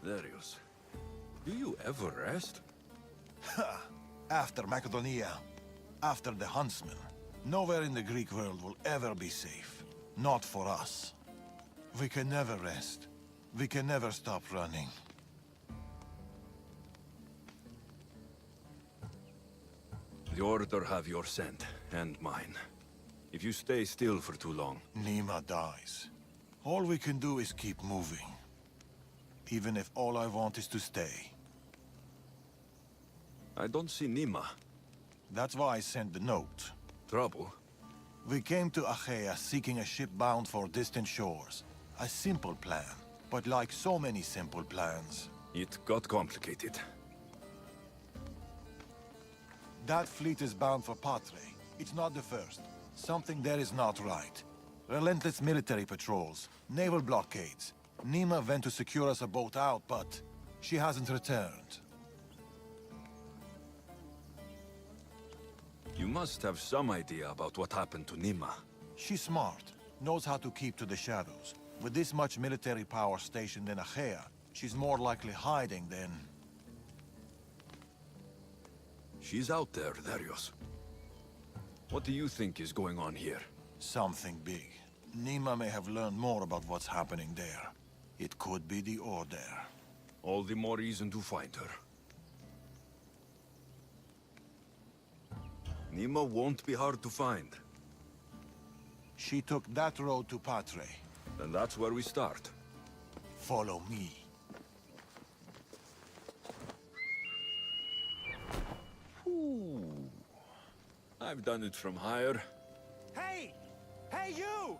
Darius, do you ever rest? After Macedonia, after the Huntsman, nowhere in the Greek world will ever be safe. Not for us. We can never rest. We can never stop running. The Order have your scent, and mine. If you stay still for too long... Nima dies. All we can do is keep moving. Even if all I want is to stay. I don't see Nima. That's why I sent the note. Trouble? We came to Achaea seeking a ship bound for distant shores. A simple plan, but like so many simple plans. It got complicated. That fleet is bound for Patre. It's not the first. Something there is not right. Relentless military patrols, naval blockades. Nima went to secure us a boat out, but she hasn't returned. You must have some idea about what happened to Nima. She's smart, knows how to keep to the shadows. With this much military power stationed in Achaea, she's more likely hiding than... She's out there, Darius. What do you think is going on here? Something big. Nima may have learned more about what's happening there. It could be the Order. All the more reason to find her. Nima won't be hard to find. She took that road to Patre. Then that's where we start. Follow me. Ooh. I've done it from higher. Hey! Hey, you!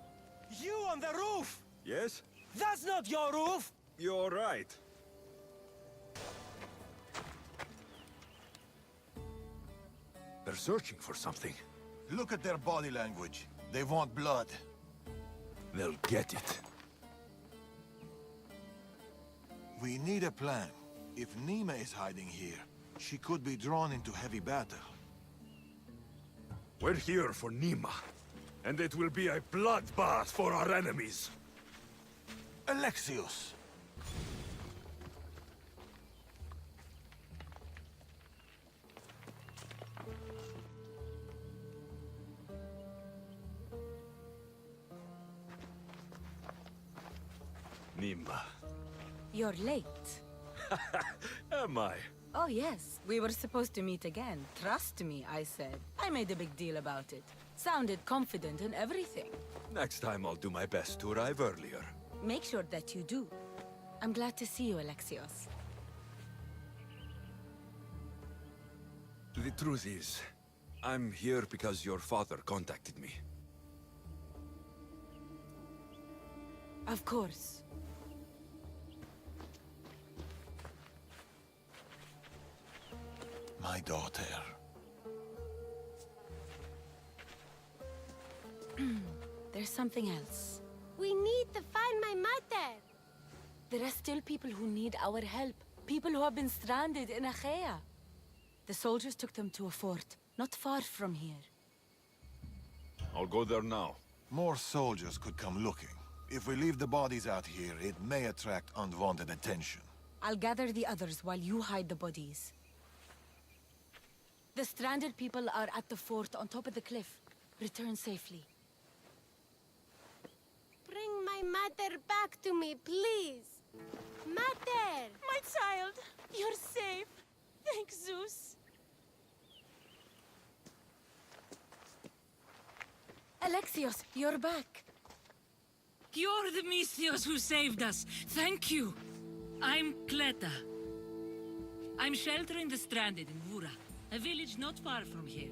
You on the roof! Yes? That's not your roof! You're right. They're searching for something. Look at their body language. They want blood. They'll get it. We need a plan. If Nima is hiding here, she could be drawn into heavy battle. We're here for Nima. And it will be a bloodbath for our enemies. Alexios! Nima. You're late. Am I? Oh yes, we were supposed to meet again. Trust me, I said. I made a big deal about it. Sounded confident in everything. Next time I'll do my best to arrive earlier. Make sure that you do. I'm glad to see you, Alexios. The truth is, I'm here because your father contacted me. Of course. My daughter. There's something else. We need to find my mother. There are still people who need our help. People who have been stranded in Achaea. The soldiers took them to a fort, not far from here. I'll go there now. More soldiers could come looking. If we leave the bodies out here, it may attract unwanted attention. I'll gather the others while you hide the bodies. The stranded people are at the fort on top of the cliff. Return safely. Bring my mother back to me, please. Mother! My child, you're safe. Thank Zeus. Alexios, you're back. You're the Mystios who saved us. Thank you. I'm Kleta. I'm sheltering the stranded in Vura, a village not far from here.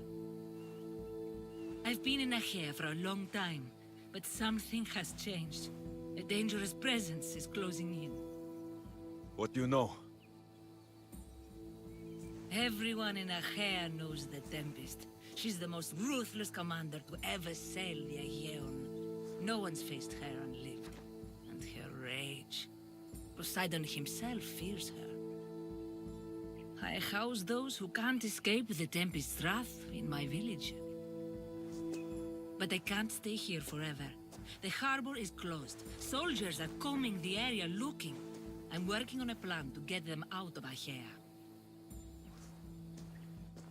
I've been in Achaea for a long time, but something has changed. A dangerous presence is closing in. What do you know? Everyone in Achaea knows the Tempest. She's the most ruthless commander to ever sail the Aegean. No one's faced her unlived. And her rage. Poseidon himself fears her. I house those who can't escape the Tempest's wrath in my village. But I can't stay here forever. The harbor is closed. Soldiers are combing the area looking. I'm working on a plan to get them out of Achaea.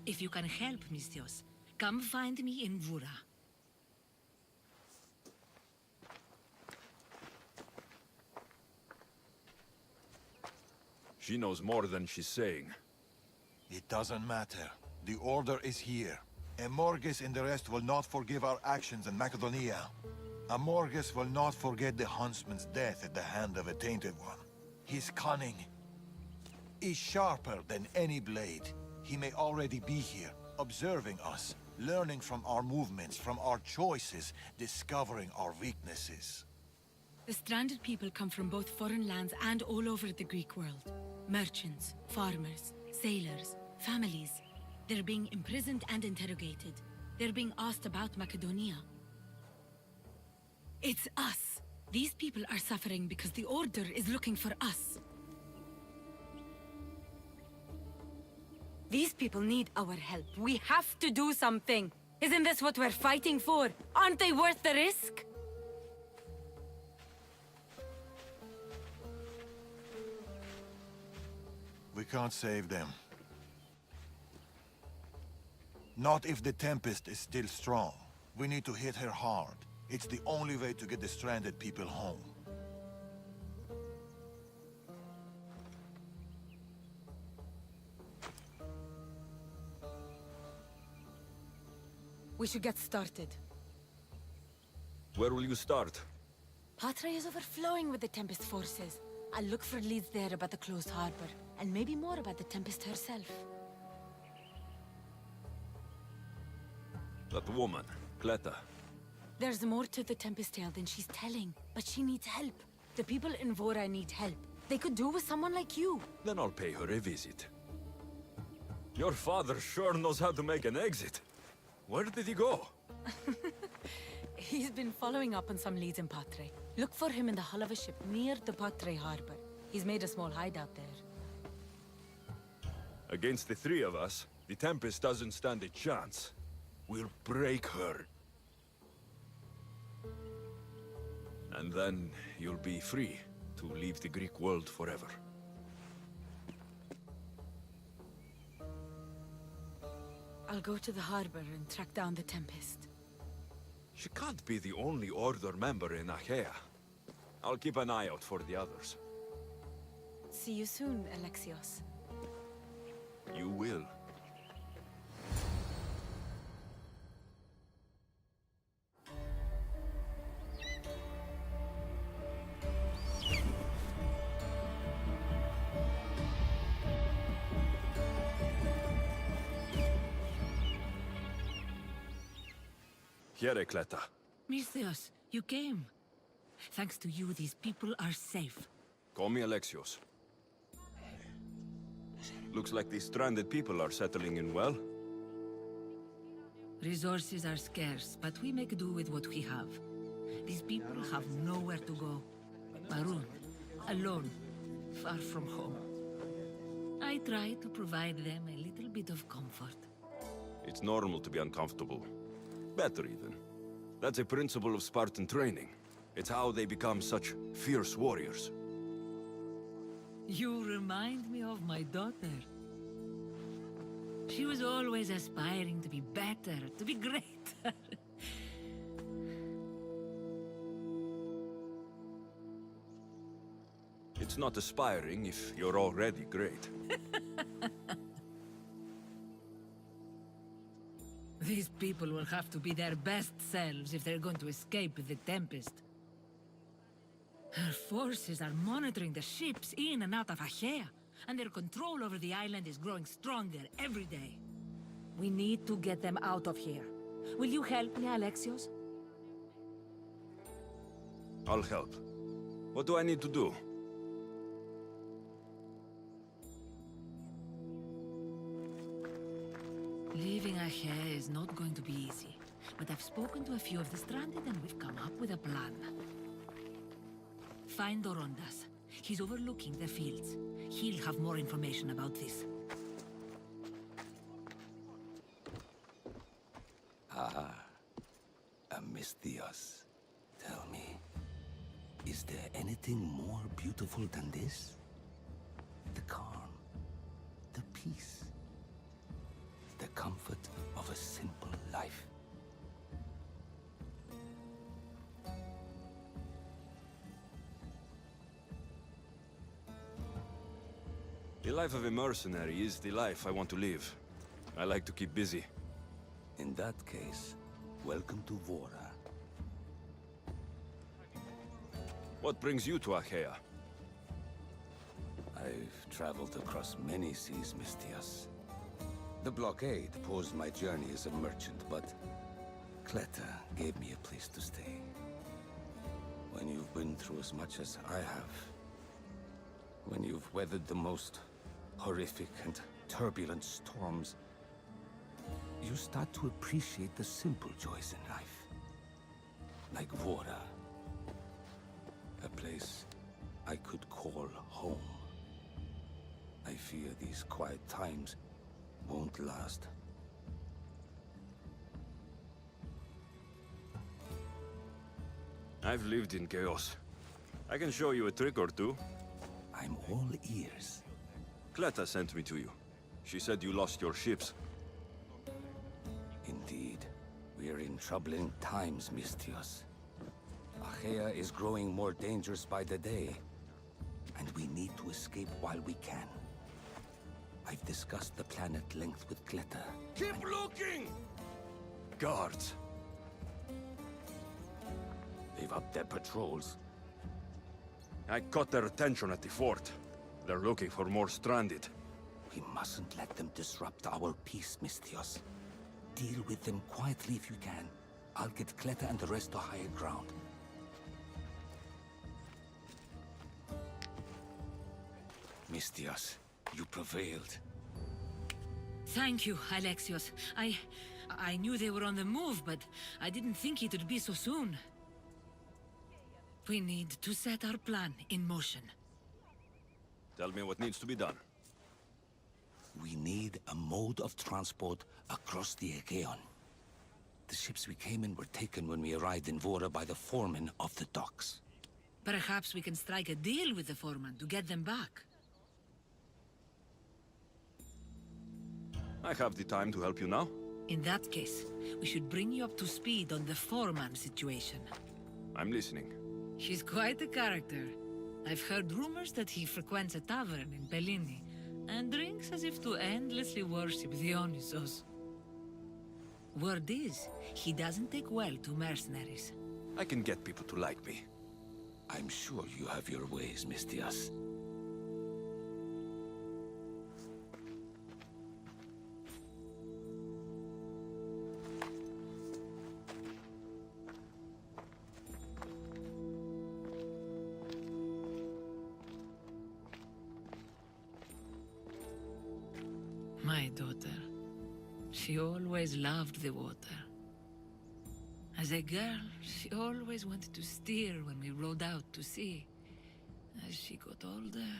If you can help, Misthios, come find me in Vura. She knows more than she's saying. It doesn't matter. The Order is here. Amorges and the rest will not forgive our actions in Macedonia. Amorges will not forget the huntsman's death at the hand of a Tainted One. His cunning is sharper than any blade. He may already be here, observing us, learning from our movements, from our choices, discovering our weaknesses. The stranded people come from both foreign lands and all over the Greek world. Merchants, farmers, sailors, families. They're being imprisoned and interrogated. They're being asked about Macedonia. It's us. These people are suffering because the Order is looking for us. These people need our help. We have to do something. Isn't this what we're fighting for? Aren't they worth the risk? We can't save them. Not if the Tempest is still strong. We need to hit her hard. It's the only way to get the stranded people home. We should get started. Where will you start? Patre is overflowing with the Tempest forces. I'll look for leads there about the closed harbor, and maybe more about the Tempest herself. That woman, Cleta. There's more to the Tempest tale than she's telling, but she needs help. The people in Vora need help. They could do with someone like you. Then I'll pay her a visit. Your father sure knows how to make an exit. Where did he go? He's been following up on some leads in Patre. Look for him in the hull of a ship near the Patre harbor. He's made a small hideout there. Against the three of us, the Tempest doesn't stand a chance. We'll break her. And then you'll be free to leave the Greek world forever. I'll go to the harbor and track down the Tempest. She can't be the only Order member in Achaea. I'll keep an eye out for the others. See you soon, Alexios. You will. Here, Cleta. Misthios, you came. Thanks to you, these people are safe. Call me Alexios. Looks like these stranded people are settling in well. Resources are scarce, but we make do with what we have. These people have nowhere to go. Marooned, alone, far from home. I try to provide them a little bit of comfort. It's normal to be uncomfortable. Better even. That's a principle of Spartan training. It's how they become such fierce warriors. You remind me of my daughter. She was always aspiring to be better, to be greater. It's not aspiring if you're already great. These people will have to be their best selves if they're going to escape the Tempest. Her forces are monitoring the ships in and out of Achaea, and their control over the island is growing stronger every day. We need to get them out of here. Will you help me, Alexios? I'll help. What do I need to do? Leaving Achaea is not going to be easy, but I've spoken to a few of the stranded and we've come up with a plan. Find Dorondas. He's overlooking the fields. He'll have more information about this. Misthios, tell me, is there anything more beautiful than this? The calm, the peace, the comfort of a simple life. The life of a mercenary is the life I want to live. I like to keep busy. In that case, welcome to Vora. What brings you to Achaea? I've traveled across many seas, Mistias. The blockade paused my journey as a merchant, but Cleta gave me a place to stay. When you've been through as much as I have, when you've weathered the most horrific and turbulent storms, you start to appreciate the simple joys in life. Like Vora. A place I could call home. I fear these quiet times won't last. I've lived in chaos. I can show you a trick or two. I'm all ears. Cleta sent me to you. She said you lost your ships. Indeed. We are in troubling times, Mistios. Achaea is growing more dangerous by the day, and we need to escape while we can. I've discussed the plan at length with Cleta. Keep looking! Guards. They've upped their patrols. I caught their attention at the fort. They're looking for more stranded. We mustn't let them disrupt our peace, Mistios. Deal with them quietly if you can. I'll get Cleta and the rest to higher ground. Mistios, you prevailed. Thank you, Alexios. I knew they were on the move, but I didn't think it would be so soon. We need to set our plan in motion. Tell me what needs to be done. We need a mode of transport across the Aegean. The ships we came in were taken when we arrived in Vora by the foreman of the docks. Perhaps we can strike a deal with the foreman to get them back. I have the time to help you now. In that case, we should bring you up to speed on the foreman situation. I'm listening. He's quite a character. I've heard rumors that he frequents a tavern in Bellini, and drinks as if to endlessly worship Dionysos. Word is, he doesn't take well to mercenaries. I can get people to like me. I'm sure you have your ways, Mistias. My daughter. She always loved the water. As a girl, she always wanted to steer when we rode out to sea. As she got older...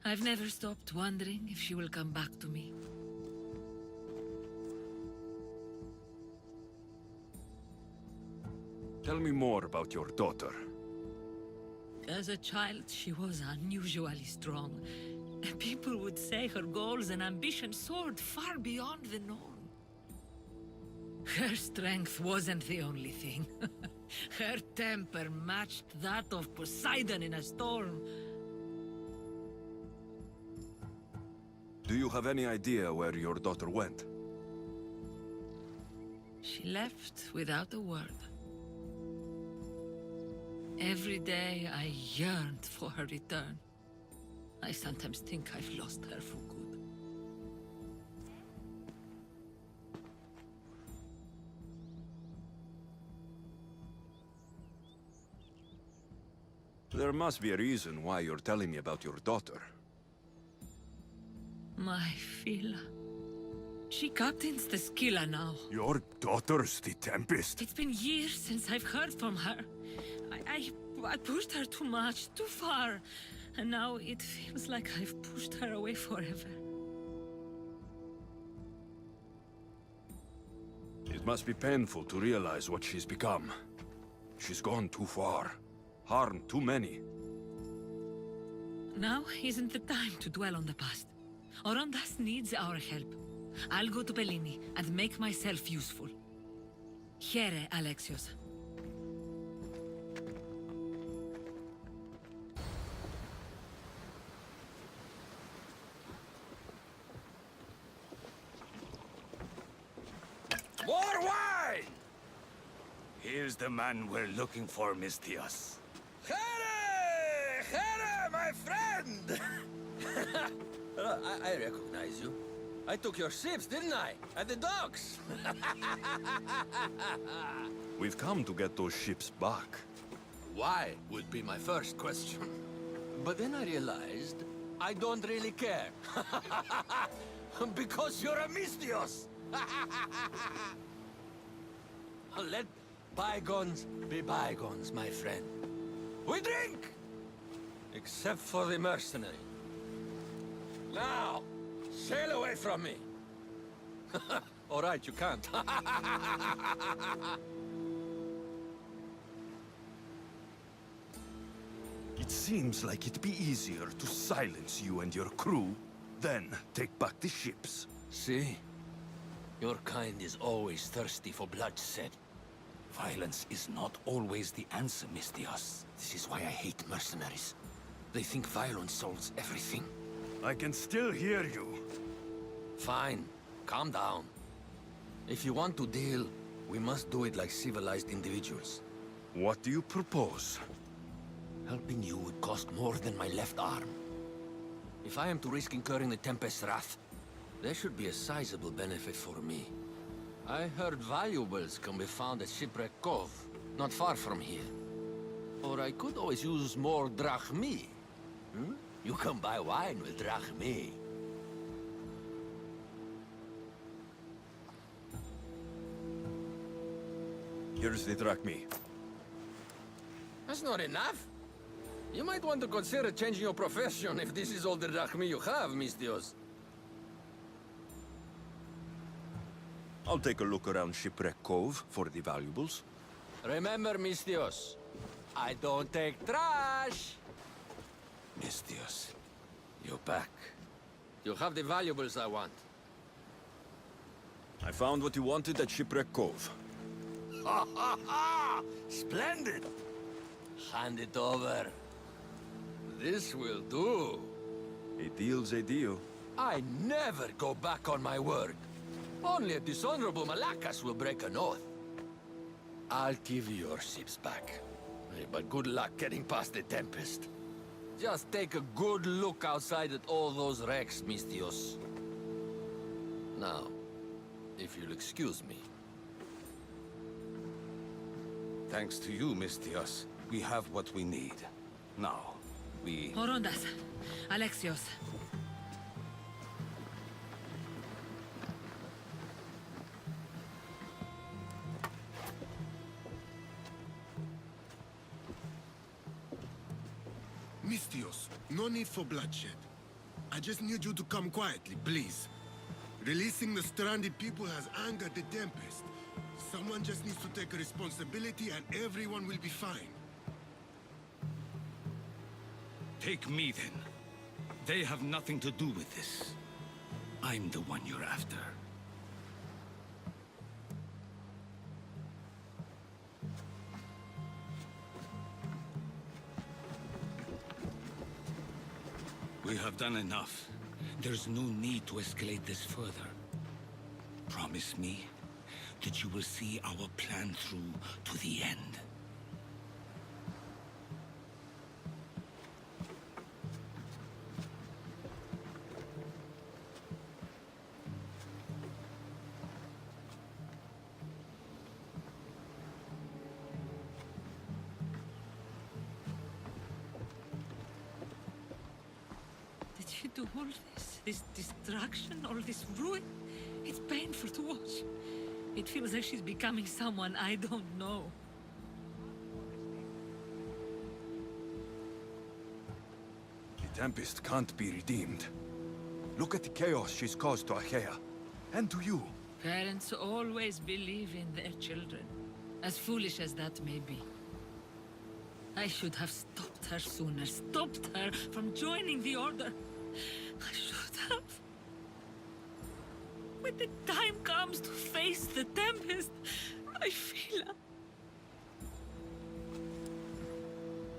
I've never stopped wondering if she will come back to me. Tell me more about your daughter. As a child, she was unusually strong. People would say her goals and ambitions soared far beyond the norm. Her strength wasn't the only thing. Her temper matched that of Poseidon in a storm. Do you have any idea where your daughter went? She left without a word. Every day I yearned for her return. I sometimes think I've lost her for good. There must be a reason why you're telling me about your daughter. My Fila. She captains the Scylla now. Your daughter's the Tempest? It's been years since I've heard from her. I pushed her too much, too far. And now it feels like I've pushed her away forever. It must be painful to realize what she's become. She's gone too far. Harmed too many. Now isn't the time to dwell on the past. Orondas needs our help. I'll go to Bellini and make myself useful. Here, Alexios. More wine! Here's the man we're looking for, Mistios. Here! Here, my friend! I recognize you. I took your ships, didn't I? At the docks! We've come to get those ships back. Why would be my first question. But then I realized I don't really care. Because you're a Mistios! Let bygones be bygones, my friend. We drink! Except for the mercenary. Now, sail away from me. All right, you can't. It seems like it'd be easier to silence you and your crew, then take back the ships. See? Your kind is always thirsty for bloodshed. Violence is not always the answer, Mistios. This is why I hate mercenaries. They think violence solves everything. I can still hear you. Fine. Calm down. If you want to deal, we must do it like civilized individuals. What do you propose? Helping you would cost more than my left arm. If I am to risk incurring the Tempest's wrath, there should be a sizable benefit for me. I heard valuables can be found at Shipwreck Cove, not far from here. Or I could always use more drachmi. Hmm? You can buy wine with drachmi. Here's the drachmi. That's not enough. You might want to consider changing your profession if this is all the drachmi you have, Mistios. I'll take a look around Shipwreck Cove for the valuables. Remember, Mistios, I don't take trash. Mistios, you're back. You have the valuables I want. I found what you wanted at Shipwreck Cove. Ha ha ha! Splendid! Hand it over. This will do. A deal's a deal. I never go back on my word. Only a dishonorable Malakas will break an oath. I'll give you your ships back. But good luck getting past the Tempest. Just take a good look outside at all those wrecks, Mistios. Now, if you'll excuse me. Thanks to you, Mistios, we have what we need. Now, we... Orondas. Alexios. Mistios, no need for bloodshed. I just need you to come quietly, please. Releasing the stranded people has angered the Tempest. Someone just needs to take responsibility and everyone will be fine. Take me then. They have nothing to do with this. I'm the one you're after. We have done enough. There's no need to escalate this further. Promise me that you will see our plan through to the end. Did you do all this? This destruction, all this ruin? It's painful to watch. It feels like she's becoming someone I don't know. The Tempest can't be redeemed. Look at the chaos she's caused to Achaea. And to you. Parents always believe in their children, as foolish as that may be. I should have stopped her sooner, stopped her from joining the Order. I should have. When the time comes to face the Tempest, I feel...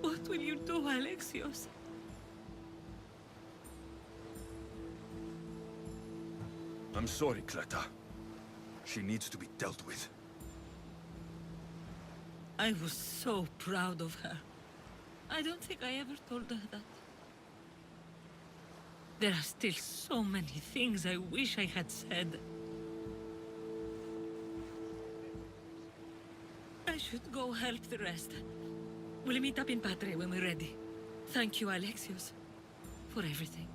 What will you do, Alexios? I'm sorry, Cleta. She needs to be dealt with. I was so proud of her. I don't think I ever told her that. There are still so many things I wish I had said. I should go help the rest. We'll meet up in Patre when we're ready. Thank you, Alexios, for everything.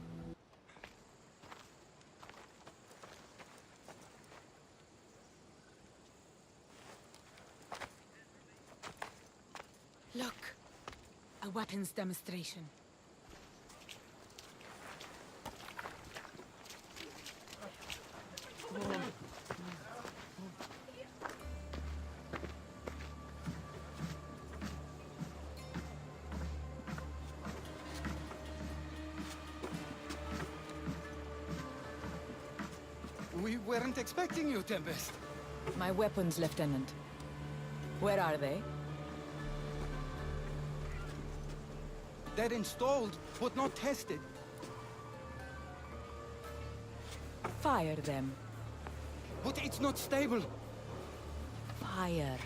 Look, a weapons demonstration. We weren't expecting you, Tempest. My weapons, Lieutenant. Where are they? They're installed, but not tested. Fire them. But it's not stable. Fire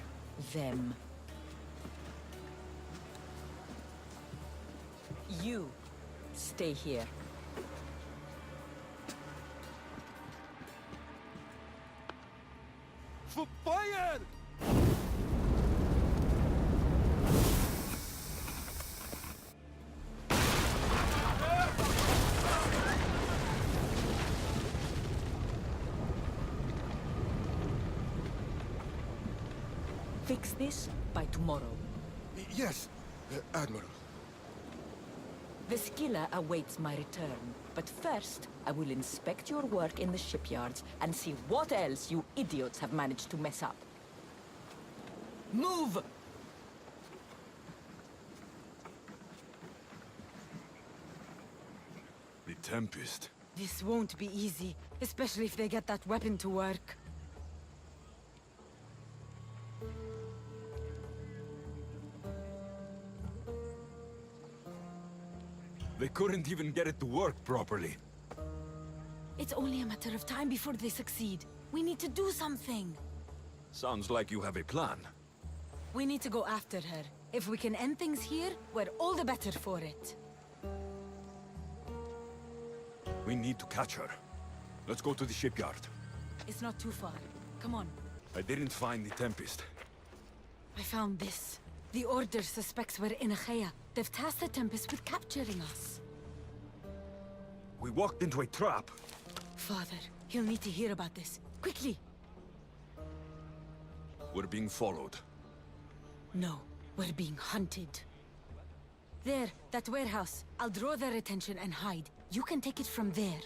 them. You stay here. Fire! Fix this by tomorrow. Yes, Admiral. The skiller awaits my return. But first, I will inspect your work in the shipyards and see what else you idiots have managed to mess up. Move! The Tempest. This won't be easy, especially if they get that weapon to work. They couldn't even get it to work properly. It's only a matter of time before they succeed. We need to do something. Sounds like you have a plan. We need to go after her. If we can end things here, we're all the better for it. We need to catch her. Let's go to the shipyard. It's not too far. Come on. I didn't find the Tempest. I found this. The Order suspects we're in Achaea. They've tasked the Tempest with capturing us. We walked into a trap. Father, he'll need to hear about this. Quickly! We're being followed. No, we're being hunted. There, that warehouse. I'll draw their attention and hide. You can take it from there.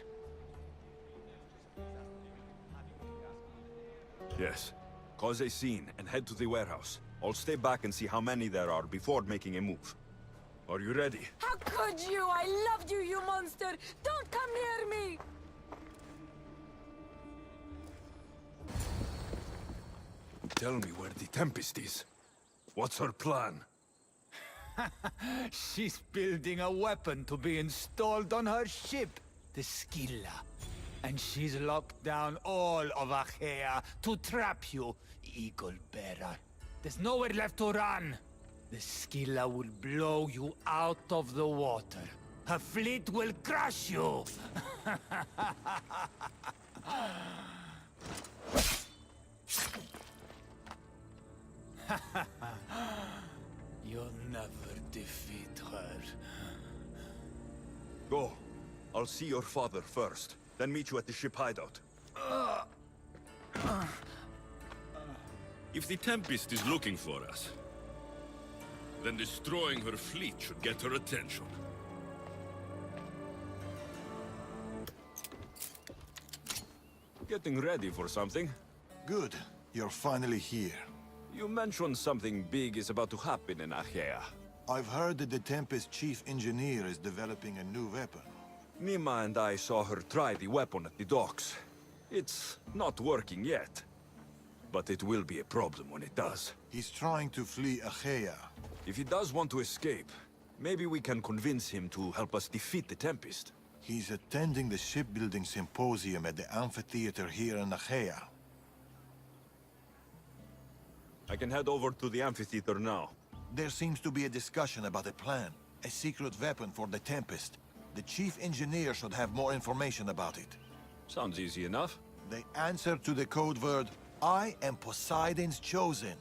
Yes. Cause a scene and head to the warehouse. I'll stay back and see how many there are before making a move. Are you ready? How could you? I loved you, you monster! Don't come near me! Tell me where the Tempest is. What's her plan? She's building a weapon to be installed on her ship, the Scylla. And she's locked down all of Achaea to trap you, Eagle Bearer. There's nowhere left to run. The Scylla will blow you out of the water. Her fleet will crush you! You'll never defeat her. Go. I'll see your father first, then meet you at the ship hideout. If the Tempest is looking for us, then destroying her fleet should get her attention. Getting ready for something? Good. You're finally here. You mentioned something big is about to happen in Achaea. I've heard that the Tempest chief engineer is developing a new weapon. Nima and I saw her try the weapon at the docks. It's not working yet, but it will be a problem when it does. He's trying to flee Achaea. If he does want to escape, maybe we can convince him to help us defeat the Tempest. He's attending the shipbuilding symposium at the amphitheater here in Achaea. I can head over to the amphitheater now. There seems to be a discussion about a plan, a secret weapon for the Tempest. The chief engineer should have more information about it. Sounds easy enough. The answer to the code word, I am Poseidon's chosen.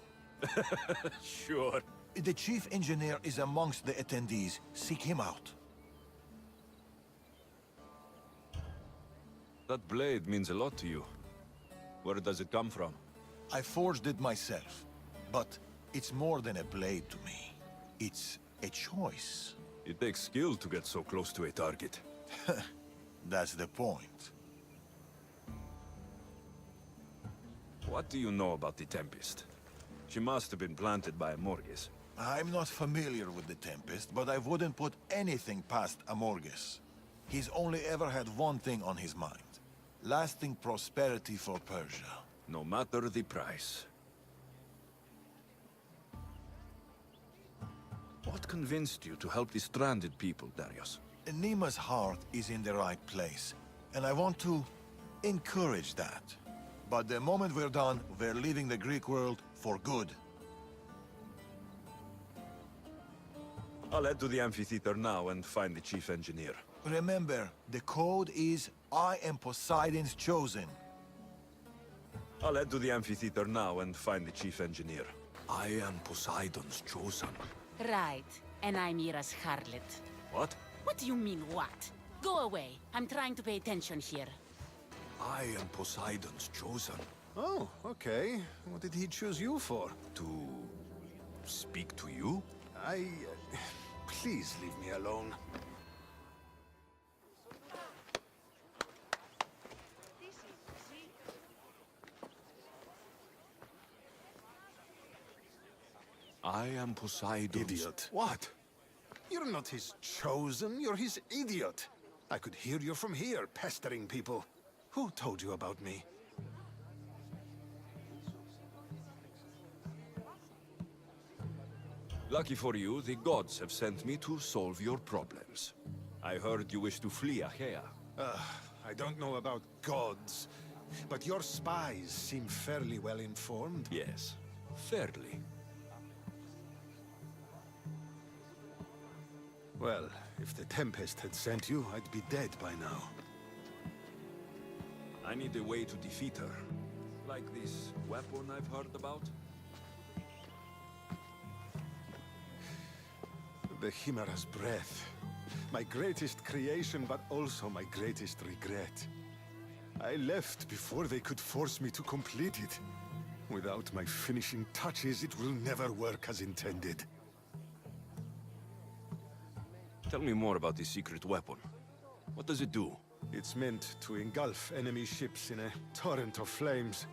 Sure. The chief engineer is amongst the attendees. Seek him out. That blade means a lot to you. Where does it come from? I forged it myself, but it's more than a blade to me. It's a choice. It takes skill to get so close to a target. That's the point. What do you know about the Tempest? She must have been planted by Amorges. I'm not familiar with the Tempest, but I wouldn't put anything past Amorges. He's only ever had one thing on his mind. Lasting prosperity for Persia. No matter the price. What convinced you to help the stranded people, Darius? Nima's heart is in the right place, and I want to encourage that. But the moment we're done, we're leaving the Greek world for good. I'll head to the amphitheater now and find the chief engineer. Remember, the code is I am Poseidon's chosen. I'll head to the amphitheater now and find the chief engineer. I am Poseidon's chosen. Right. And I'm Mira's harlot. What? What do you mean, what? Go away. I'm trying to pay attention here. I am Poseidon's chosen. Oh, okay. What did he choose you for? To speak to you? Please leave me alone. I am Poseidon's... Idiot. What? You're not his chosen, you're his idiot. I could hear you from here, pestering people. Who told you about me? Lucky for you, the gods have sent me to solve your problems. I heard you wish to flee Achaea. I don't know about gods, but your spies seem fairly well informed. Yes, fairly. Well, if the Tempest had sent you, I'd be dead by now. I need a way to defeat her. Like this weapon I've heard about? The Chimera's breath. My greatest creation, but also my greatest regret. I left before they could force me to complete it. Without my finishing touches, it will never work as intended. Tell me more about this secret weapon. What does it do? It's meant to engulf enemy ships in a torrent of flames.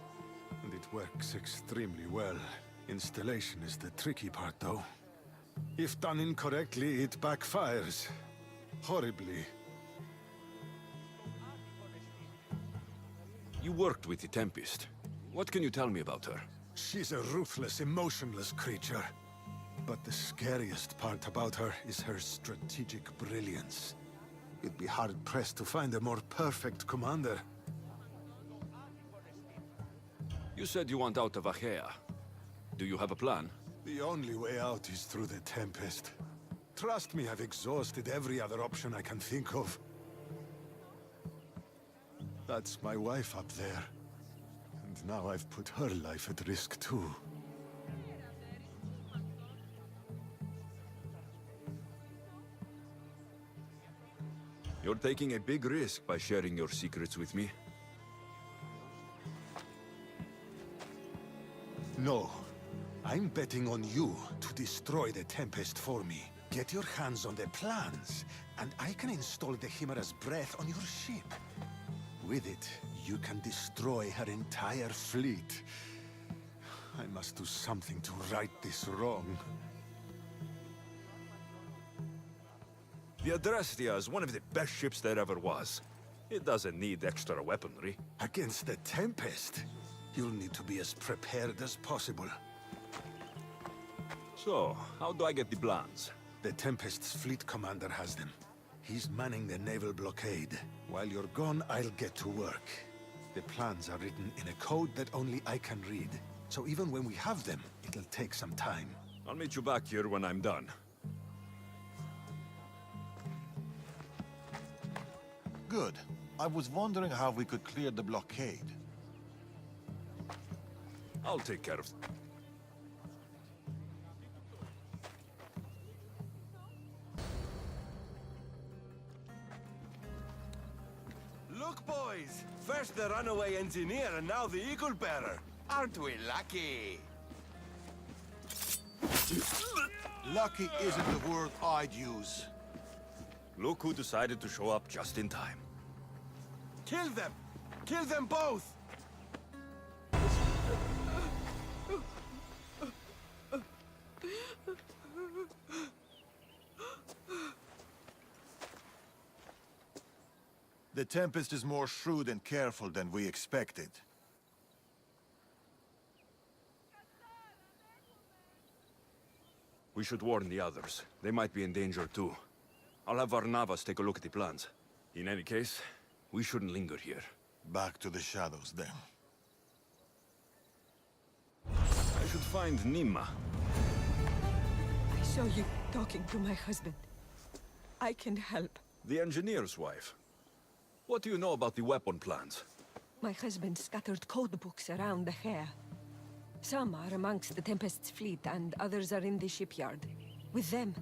And it works extremely well. Installation is the tricky part, though. If done incorrectly, it backfires. Horribly. You worked with the Tempest. What can you tell me about her? She's a ruthless, emotionless creature. But the scariest part about her is her strategic brilliance. You'd be hard-pressed to find a more perfect commander. You said you want out of Achaea. Do you have a plan? The only way out is through the Tempest. Trust me, I've exhausted every other option I can think of. That's my wife up there. And now I've put her life at risk too. You're taking a big risk by sharing your secrets with me. No. I'm betting on you to destroy the Tempest for me. Get your hands on the plans, and I can install the Chimera's breath on your ship. With it, you can destroy her entire fleet. I must do something to right this wrong. The Odyssey is one of the best ships there ever was. It doesn't need extra weaponry. Against the Tempest, you'll need to be as prepared as possible. So, how do I get the plans? The Tempest's fleet commander has them. He's manning the naval blockade. While you're gone, I'll get to work. The plans are written in a code that only I can read. So even when we have them, it'll take some time. I'll meet you back here when I'm done. Good. I was wondering how we could clear the blockade. I'll take care of... Look, boys! First the runaway engineer and now the Eagle Bearer. Aren't we lucky? Lucky isn't the word I'd use. Look who decided to show up just in time. Kill them! Kill them both! The Tempest is more shrewd and careful than we expected. We should warn the others. They might be in danger too. I'll have Varnavas take a look at the plans. In any case, we shouldn't linger here. Back to the shadows, then. I should find Nima. I saw you talking to my husband. I can help. The engineer's wife. What do you know about the weapon plans? My husband scattered code books around the hair. Some are amongst the Tempest's fleet, and others are in the shipyard. With them,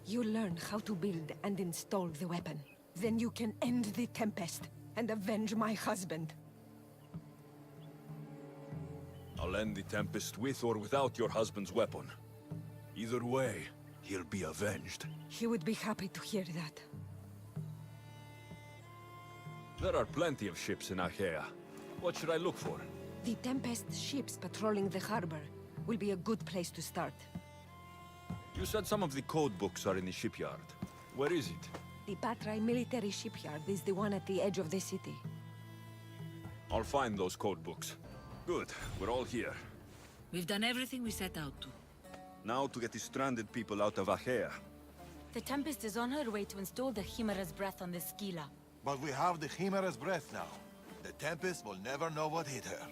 you'll learn how to build and install the weapon. Then you can end the Tempest and avenge my husband. I'll end the Tempest with or without your husband's weapon. Either way, he'll be avenged. He would be happy to hear that. There are plenty of ships in Achaea. What should I look for? The Tempest ships patrolling the harbor will be a good place to start. You said some of the code books are in the shipyard. Where is it? The Patrai military shipyard is the one at the edge of the city. I'll find those code books. Good, we're all here. We've done everything we set out to. Now to get the stranded people out of Achaea. The Tempest is on her way to install the Chimera's breath on the Scylla. But we have the Chimera's breath now. The Tempest will never know what hit her.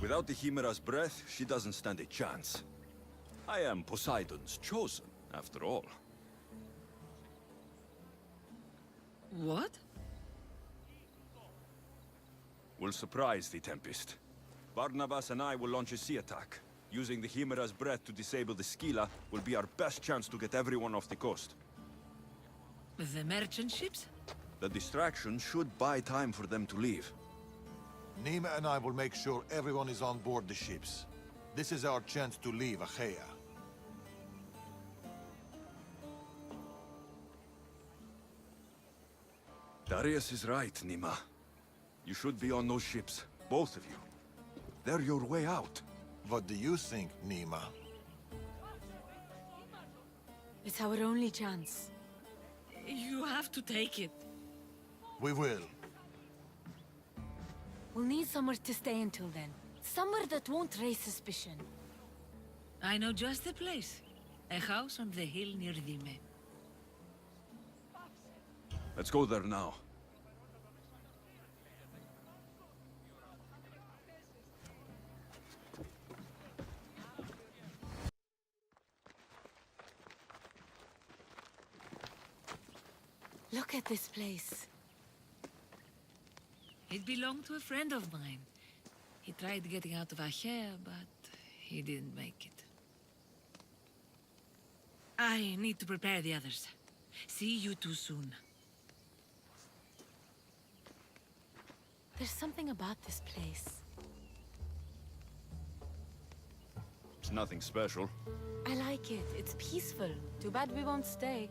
Without the Chimera's breath, she doesn't stand a chance. I am Poseidon's chosen, after all. What? We'll surprise the Tempest. Barnabas and I will launch a sea attack. Using the Chimera's breath to disable the Scylla will be our best chance to get everyone off the coast. The merchant ships? The distraction should buy time for them to leave. Nima and I will make sure everyone is on board the ships. This is our chance to leave Achaea. Darius is right, Nima. You should be on those ships, both of you. They're your way out. What do you think, Nima? It's our only chance. You have to take it. We will. We'll need somewhere to stay until then. Somewhere that won't raise suspicion. I know just the place. A house on the hill near Dime. Let's go there now. Look at this place. It belonged to a friend of mine. He tried getting out of Achaea, but he didn't make it. I need to prepare the others. See you two soon. There's something about this place. It's nothing special. I like it. It's peaceful. Too bad we won't stay.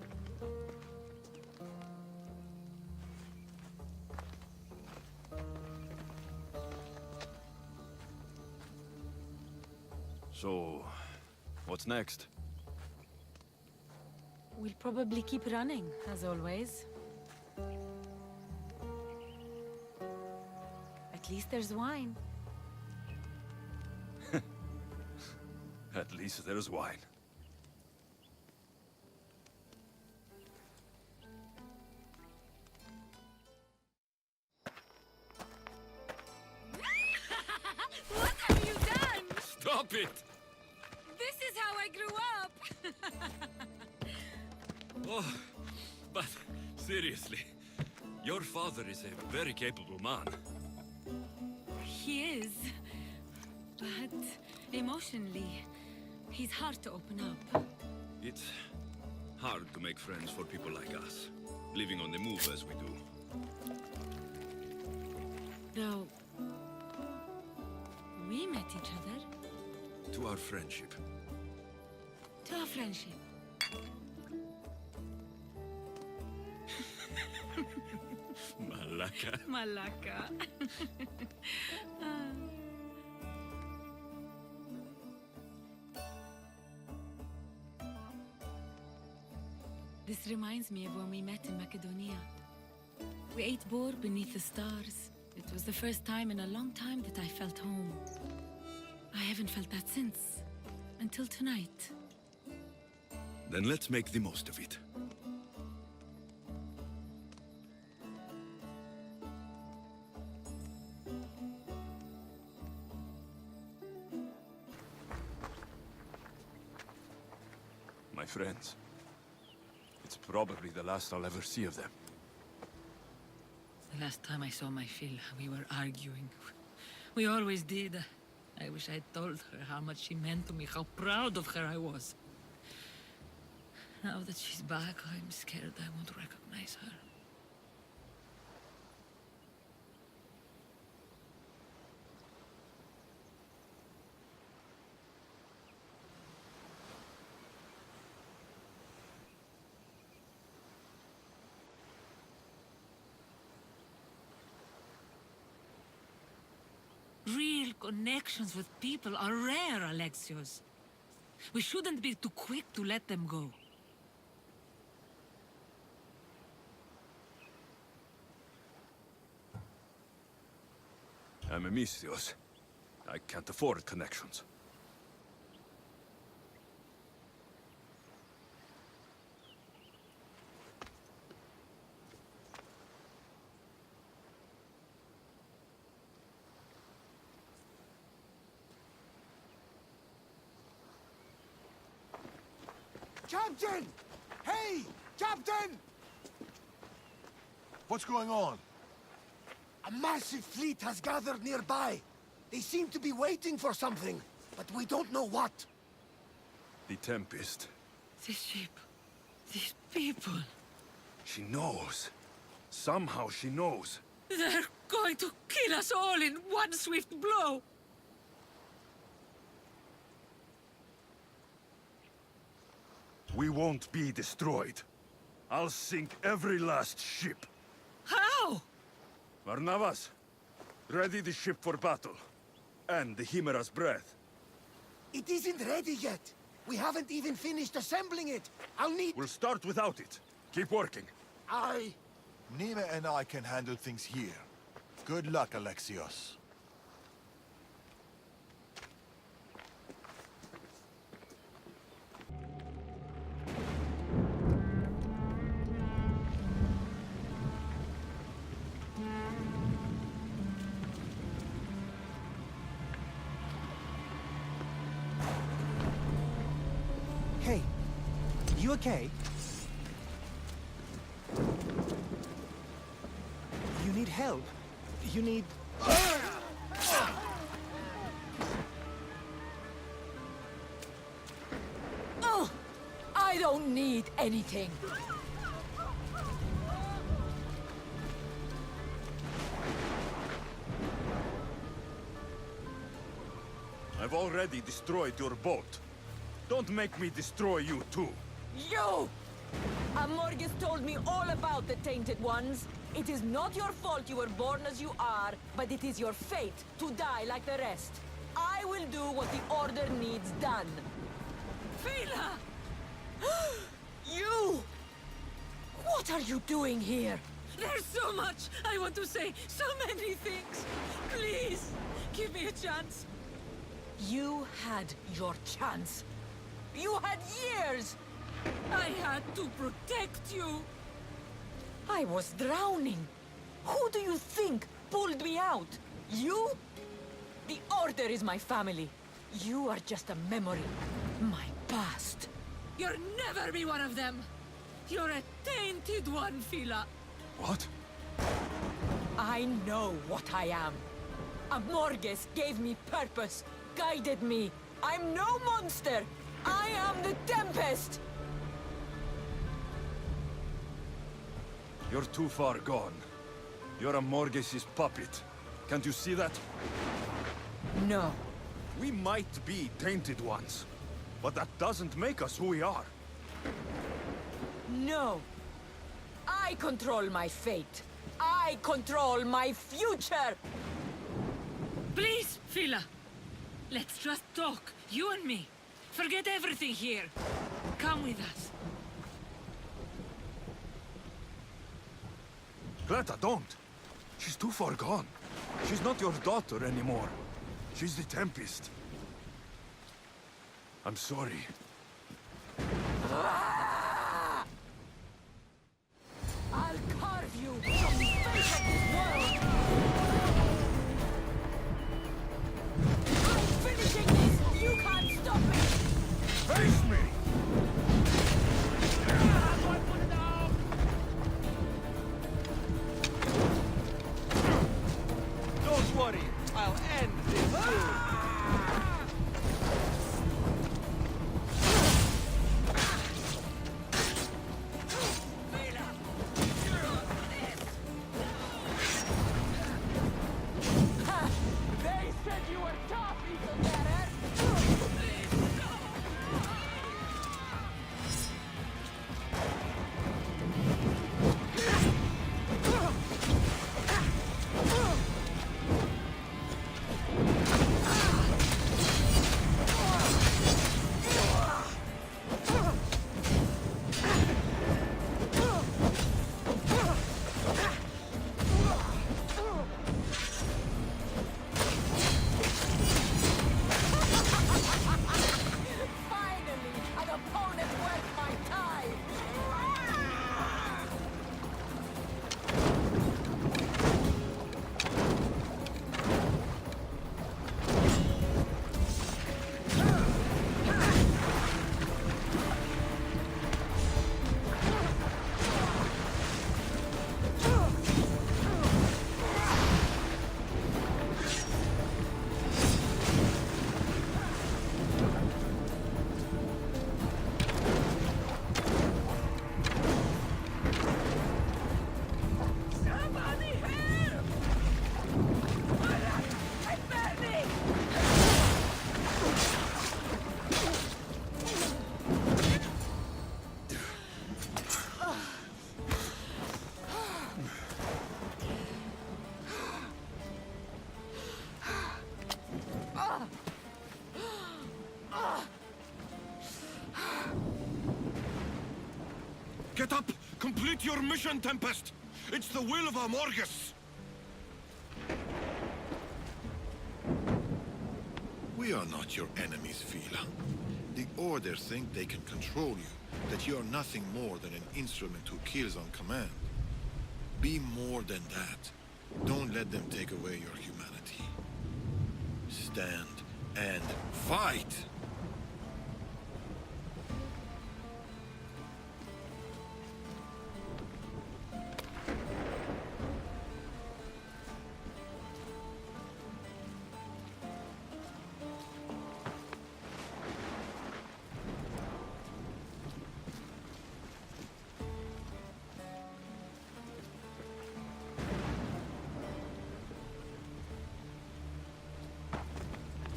So, what's next? We'll probably keep running, as always. At least there's wine. At least there's wine. What have you done? Stop it! This is how I grew up! Oh, but seriously, your father is a very capable man. He is. But emotionally, he's hard to open up. It's hard to make friends for people like us, living on the move as we do. Though... we met each other. To our friendship. To our friendship. Malaka. Malaka. This reminds me of when we met in Macedonia. We ate boar beneath the stars. It was the first time in a long time that I felt home. I haven't felt that since. Until tonight. Then let's make the most of it. My friends. It's probably the last I'll ever see of them. The last time I saw my Phil, we were arguing. We always did. I wish I'd told her how much she meant to me, how proud of her I was. Now that she's back, I'm scared I won't recognize her. Real connections with people are rare, Alexios. We shouldn't be too quick to let them go. I'm Alexios. I can't afford connections. Captain! Hey! Captain! What's going on? A massive fleet has gathered nearby. They seem to be waiting for something, but we don't know what. The Tempest. This ship... these people... She knows. Somehow she knows. They're going to kill us all in one swift blow! We won't be destroyed. I'll sink every last ship. How? Barnabas, ready the ship for battle. And the Chimera's breath. It isn't ready yet. We haven't even finished assembling it. I'll need... We'll start without it. Keep working. Nima and I can handle things here. Good luck, Alexios. Hey, you okay? You need help? You need... Oh! I don't need anything. I've already destroyed your boat. Don't make me destroy you too. You! Amorgus told me all about the Tainted Ones. It is not your fault you were born as you are, but it is your fate to die like the rest. I will do what the Order needs done. Phila! You! What are you doing here? There's so much I want to say, so many things. Please, give me a chance. You had your chance. You had years! I had to protect you. I was drowning. Who do you think pulled me out? You? The Order is my family. You are just a memory. My past. You'll never be one of them. You're a tainted one, Fila. What? I know what I am. Amorges gave me purpose, guided me. I'm no monster. I am the Tempest. You're too far gone. You're a Morges' puppet. Can't you see that? No. We might be tainted ones, but that doesn't make us who we are. No. I control my fate. I control my future. Please, Fila. Let's just talk, you and me. Forget everything here. Come with us. Cleta, don't! She's too far gone. She's not your daughter anymore. She's the Tempest. I'm sorry. I'll carve you from the face of this world! I'm finishing this! You can't stop me! Face me! Don't worry, I'll end this too. They said you were tough, Eaglebearer! Finally, an opponent worth my time! Somebody help! I'm burning! Get up! Complete your mission, Tempest! It's the will of Amorges! We are not your enemies, Fila. The Order think they can control you, that you are nothing more than an instrument who kills on command. Be more than that. Don't let them take away your humanity. Stand and fight!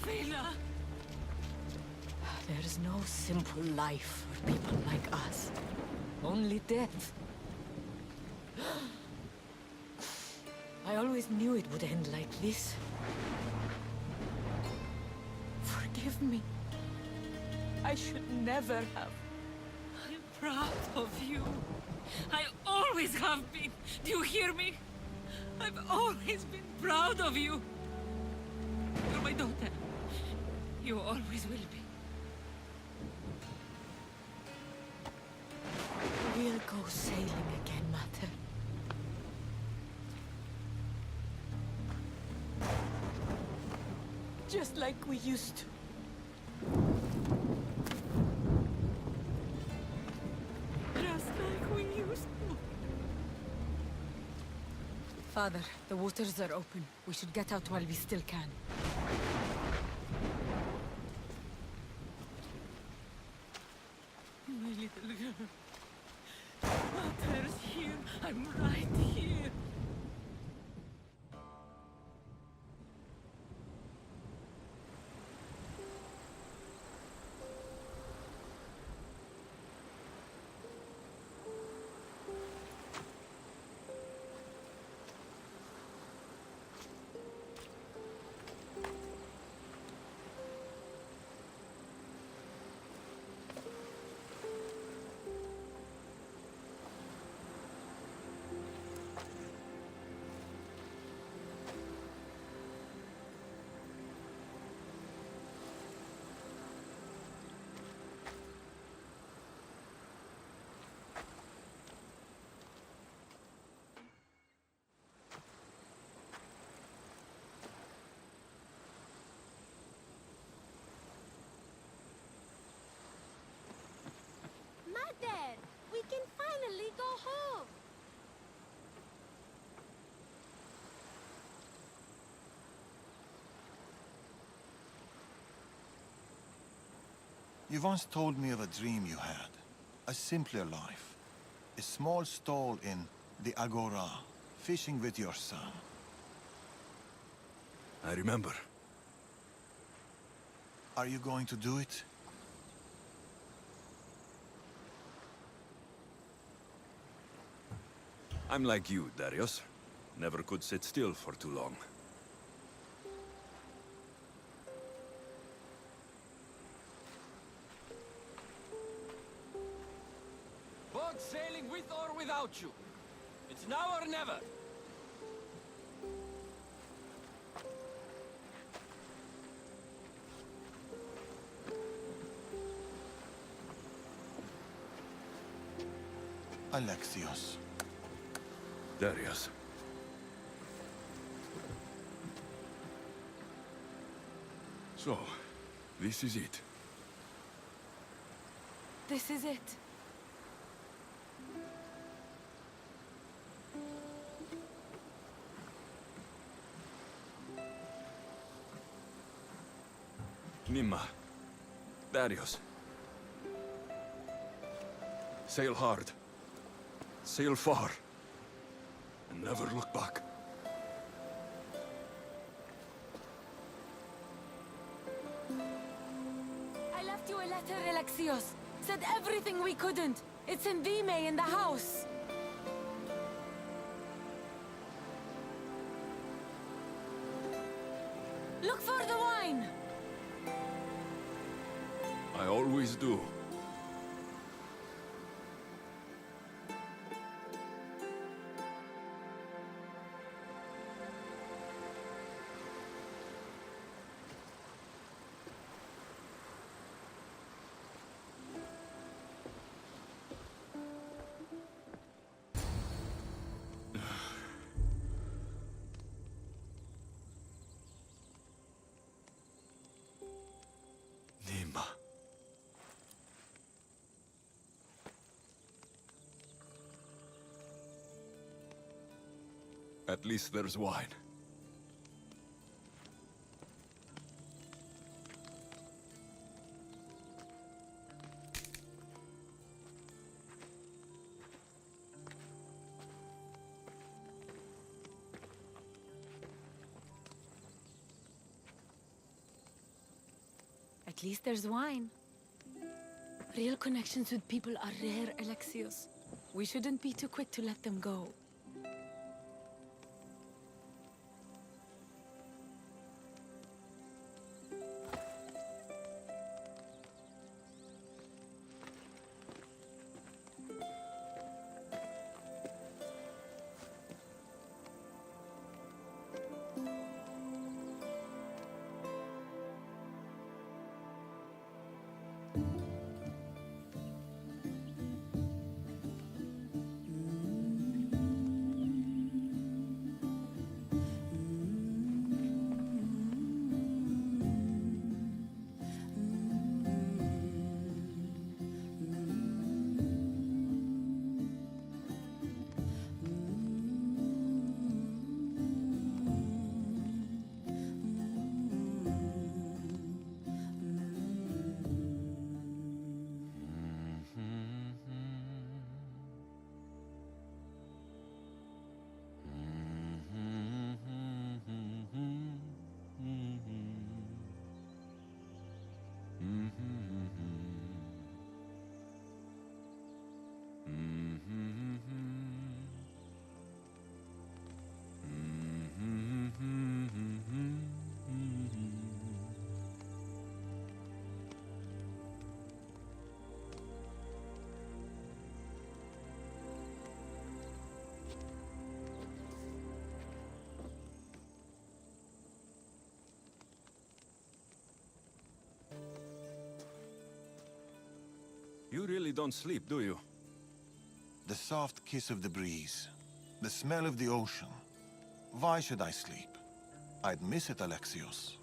Fila! There's no simple life for people like us. Only death. I always knew it would end like this. Forgive me. I should never have. I'm proud of you. I always have been. Do you hear me? I've always been proud of you. You're my daughter. You always will be. We'll go sailing again, Mother. Just like we used to. Just like we used to. Father, the waters are open. We should get out while we still can. My little girl. Mother's here. I'm right here. Mother, we can finally go home. You once told me of a dream you had. A simpler life. A small stall in the Agora, fishing with your son. I remember. Are you going to do it? I'm like you, Darius. Never could sit still for too long. Boat sailing with or without you. It's now or never. Alexios. Darius. So, this is it. This is it. Nimma. Darius. Sail hard. Sail far. And never look back. I left you a letter, Alexios. Said everything we couldn't. It's in Dime in the house. Look for the wine. I always do. Nimma. At least there's wine. At least there's wine. Real connections with people are rare, Alexios. We shouldn't be too quick to let them go. You really don't sleep, do you? The soft kiss of the breeze. The smell of the ocean. Why should I sleep? I'd miss it, Alexios.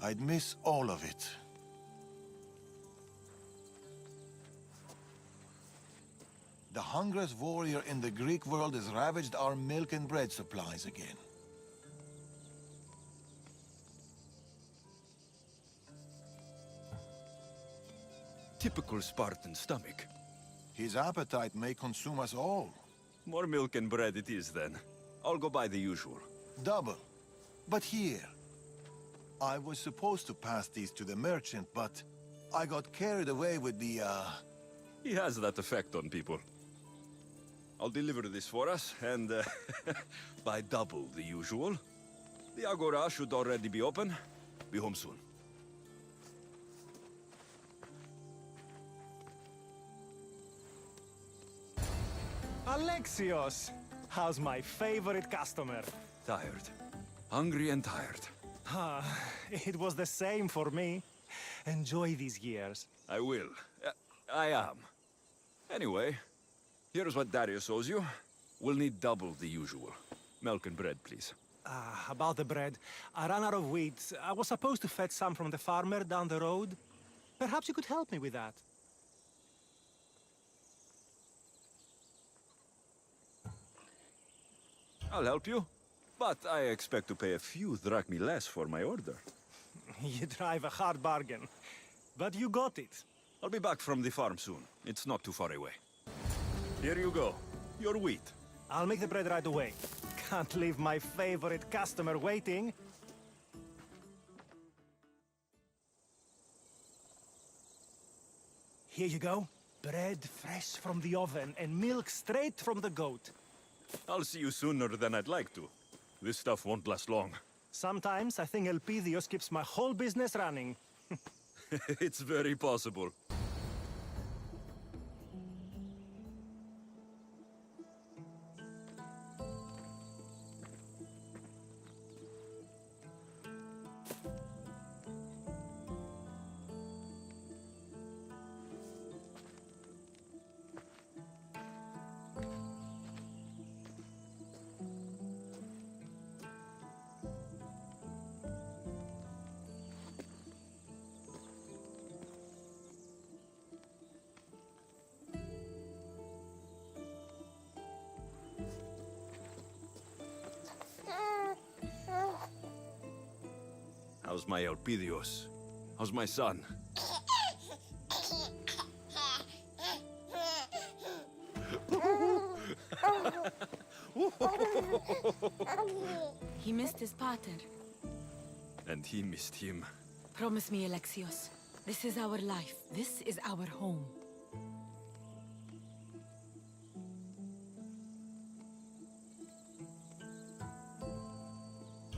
I'd miss all of it. The hungriest warrior in the Greek world has ravaged our milk and bread supplies again. Typical Spartan stomach. His appetite may consume us all. More milk and bread it is, then. I'll go buy the usual. Double. But here. I was supposed to pass these to the merchant, but I got carried away with the, He has that effect on people. I'll deliver this for us, and buy double the usual. The Agora should already be open. Be home soon. Alexios! How's my favorite customer? Tired. Hungry and tired. Ah, it was the same for me. Enjoy these years. I will. I am. Anyway, here's what Darius owes you. We'll need double the usual. Milk and bread, please. About the bread. I ran out of wheat. I was supposed to fetch some from the farmer down the road. Perhaps you could help me with that. I'll help you, but I expect to pay a few drachmi less for my order. You drive a hard bargain. But you got it. I'll be back from the farm soon. It's not too far away. Here you go. Your wheat. I'll make the bread right away. Can't leave my favorite customer waiting. Here you go. Bread fresh from the oven and milk straight from the goat. I'll see you sooner than I'd like to. This stuff won't last long. Sometimes I think Elpidios keeps my whole business running. It's very possible. How's my Elpidios? How's my son? He missed his pater. And he missed him. Promise me, Alexios. This is our life. This is our home.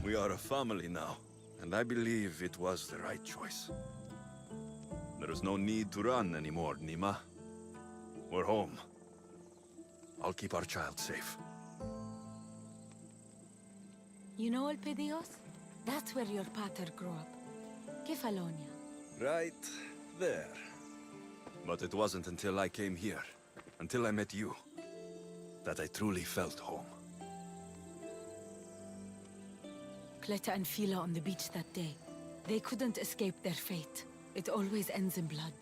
We are a family now, and I believe it was the right choice. There is no need to run anymore, Nima. We're home. I'll keep our child safe. You know Elpidios? That's where your pater grew up. Kefalonia. Right there. But it wasn't until I came here, until I met you, that I truly felt home. Cleta and Fila on the beach that day. They couldn't escape their fate. It always ends in blood.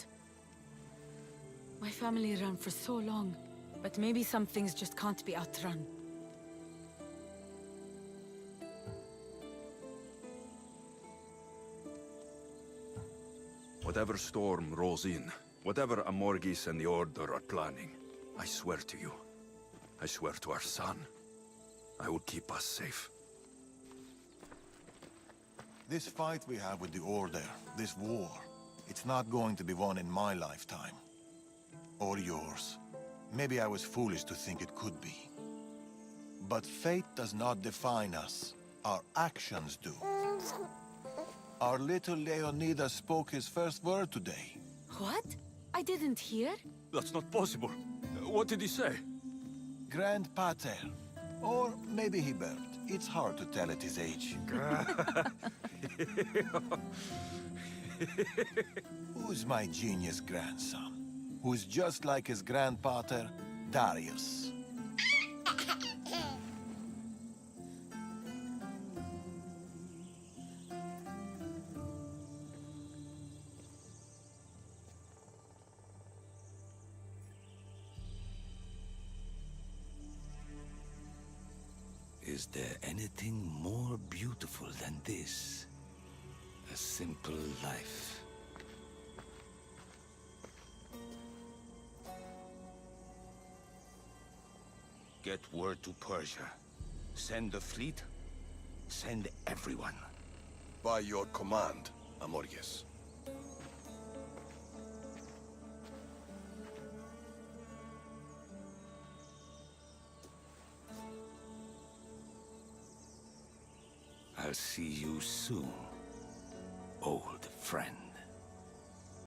My family ran for so long, but maybe some things just can't be outrun. Whatever storm rolls in, whatever Amorgis and the Order are planning, I swear to you, I swear to our son, I will keep us safe. This fight we have with the Order, this war, it's not going to be won in my lifetime. Or yours. Maybe I was foolish to think it could be. But fate does not define us. Our actions do. Our little Leonidas spoke his first word today. What? I didn't hear. That's not possible. What did he say? Grand Pater. Or maybe he burped. It's hard to tell at his age. Who's my genius grandson? Who's just like his grandpater, Darius. Is there anything more beautiful than this? A simple life. Get word to Persia. Send the fleet. Send everyone. By your command, Amorius. I'll see you soon, old friend.